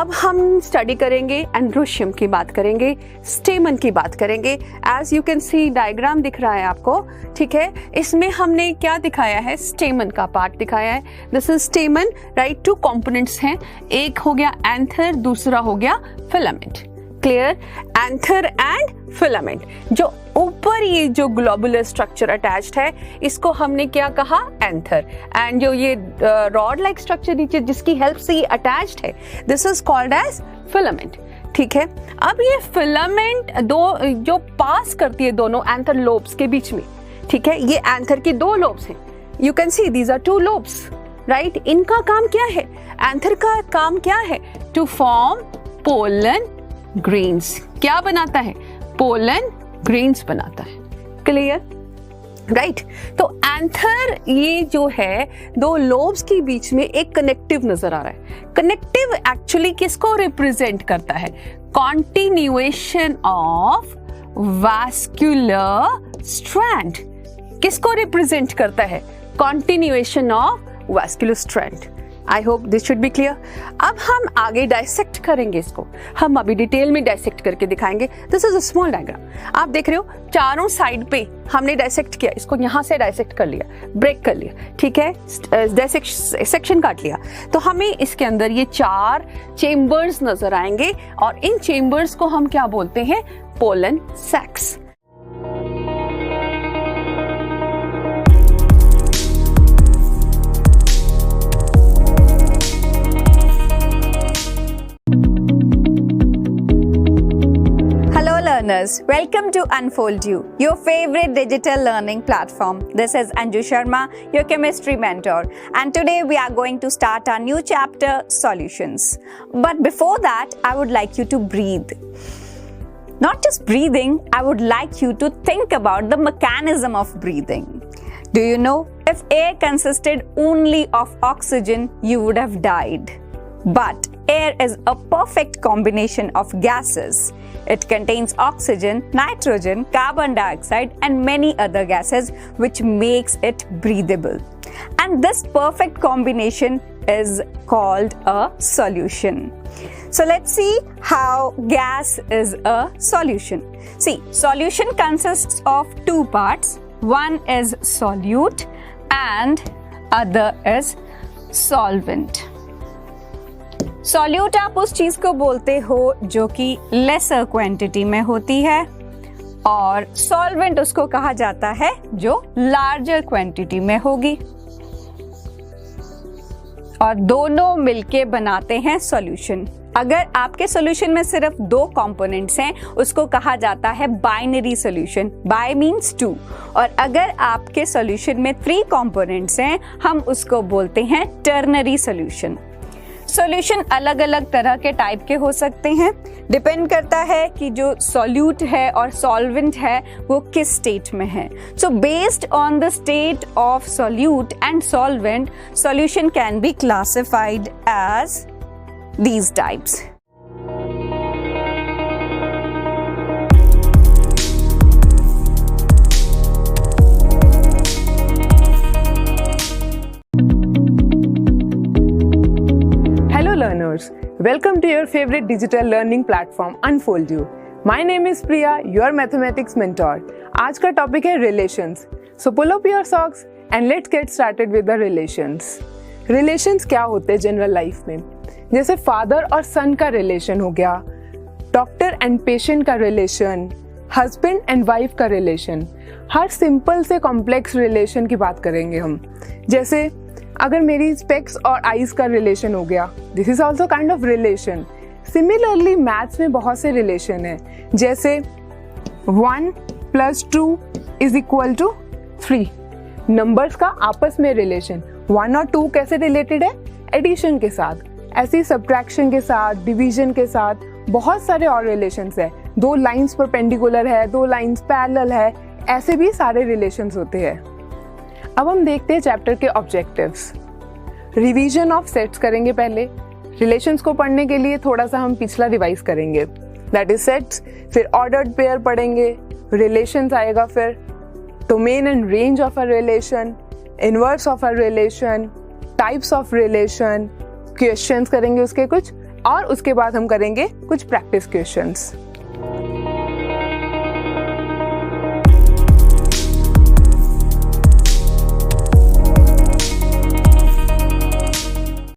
अब हम स्टडी करेंगे एंड्रोशियम की बात करेंगे, स्टेमन की बात करेंगे। As you can see diagram दिख रहा है आपको, ठीक है। इसमें हमने क्या दिखाया है, स्टेमन का पार्ट दिखाया है। This is स्टेमन, right. 2 कंपोनेंट्स हैं, एक हो गया एंथर, दूसरा हो गया filament. Clear? Anther and filament. जो ऊपर ये जो ग्लोबुलर स्ट्रक्चर अटैच्ड है, इसको हमने क्या कहा, एंथर। एंड जो ये रॉड लाइक स्ट्रक्चर नीचे जिसकी हेल्प से ये अटैच्ड है, this is called as filament. ठीक है। अब ये फिलामेंट जो पास करती है दोनों एंथर लोब्स के बीच में, ठीक है। ये एंथर की 2 लोब्स हैं, you can see these are 2 lobes, right. इनका काम क्या है, एंथर का काम क्या है, टू फॉर्म पोलन ग्रेन्स। क्या बनाता है, पोलन ग्रेन्स बनाता है। क्लियर? राइट। तो एंथर ये जो है 2 लोब्स के बीच में एक कनेक्टिव नजर आ रहा है। कनेक्टिव एक्चुअली किसको रिप्रेजेंट करता है, कॉन्टिन्यूएशन ऑफ वास्कुलर स्ट्रैंड। किसको रिप्रेजेंट करता है, continuation of vascular strand. I hope this should be clear. अब हम आगे डायसेक्ट करेंगे इसको, हम अभी डिटेल में डायसेक्ट करके दिखाएंगे। This is a small diagram, आप देख रहे हो चारों साइड पे हमने डायसेक्ट किया, इसको यहाँ से डायसेक्ट कर लिया, ब्रेक कर लिया, ठीक है, सेक्शन काट लिया। तो हमें इसके अंदर ये 4 चेम्बर्स नजर आएंगे और इन चेम्बर्स को हम क्या बोलते हैं, pollen सैक्स। Learners, welcome to Unfold You, your favorite digital learning platform. This is Anju Sharma, your chemistry mentor, and today we are going to start our new chapter, Solutions. But before that, I would like you to breathe. Not just breathing, I would like you to think about the mechanism of breathing. Do you know, if air consisted only of oxygen, you would have died. But air is a perfect combination of gases. It contains oxygen, nitrogen, carbon dioxide, and many other gases, which makes it breathable. And this perfect combination is called a solution. So let's see how gas is a solution. See, solution consists of 2 parts. One is solute and other is solvent. Solute आप उस चीज को बोलते हो जो कि laser quantity में होती है, और सॉल्वेंट उसको कहा जाता है जो लार्जर क्वांटिटी में होगी, और दोनों मिलके बनाते हैं सॉल्यूशन। अगर आपके सॉल्यूशन में सिर्फ 2 कंपोनेंट्स हैं, उसको कहा जाता है बाइनरी सॉल्यूशन, बाय मींस 2। और अगर आपके सॉल्यूशन में 3 कंपोनेंट्स हैं, हम उसको बोलते हैं टर्नरी सॉल्यूशन। सॉल्यूशन अलग अलग तरह के टाइप के हो सकते हैं, डिपेंड करता है कि जो सॉल्यूट है और सॉल्वेंट है वो किस स्टेट में है। So based on the state of solute and solvent, solution can be classified as these types. Hello learners, welcome to your favorite digital learning platform Unfold You. My name is Priya, your mathematics mentor. आज का topic है relations. So pull up your socks and let's get started with the relations. Relations क्या होते हैं general life में? जैसे father और सन का रिलेशन हो गया, डॉक्टर एंड पेशेंट का रिलेशन, हस्बैंड एंड वाइफ का रिलेशन। हर सिंपल से कॉम्प्लेक्स रिलेशन की बात करेंगे हम। जैसे अगर मेरी स्पेक्स और आईज का रिलेशन हो गया, this is also kind of relation. Similarly maths में बहुत से रिलेशन है, जैसे 1 + 2 = 3। नंबर्स का आपस में रिलेशन, 1 और 2 कैसे रिलेटेड है, एडिशन के साथ। ऐसी सब्ट्रैक्शन के साथ, डिवीजन के साथ बहुत सारे और रिलेशंस है। 2 लाइंस परपेंडिकुलर है, 2 लाइंस पैरेलल है, ऐसे भी सारे रिलेशंस होते हैं। अब हम देखते हैं चैप्टर के ऑब्जेक्टिव्स। रिवीजन ऑफ सेट्स करेंगे पहले। रिलेशंस को पढ़ने के लिए थोड़ा सा हम पिछला रिवाइज करेंगे, दैट इज सेट्स। फिर ऑर्डर्ड पेयर पढ़ेंगे, रिलेशंस आएगा, फिर domain and range of a relation, inverse of a relation, types of relation, questions करेंगे उसके कुछ, और उसके बाद हम करेंगे कुछ प्रैक्टिस क्वेश्चंस।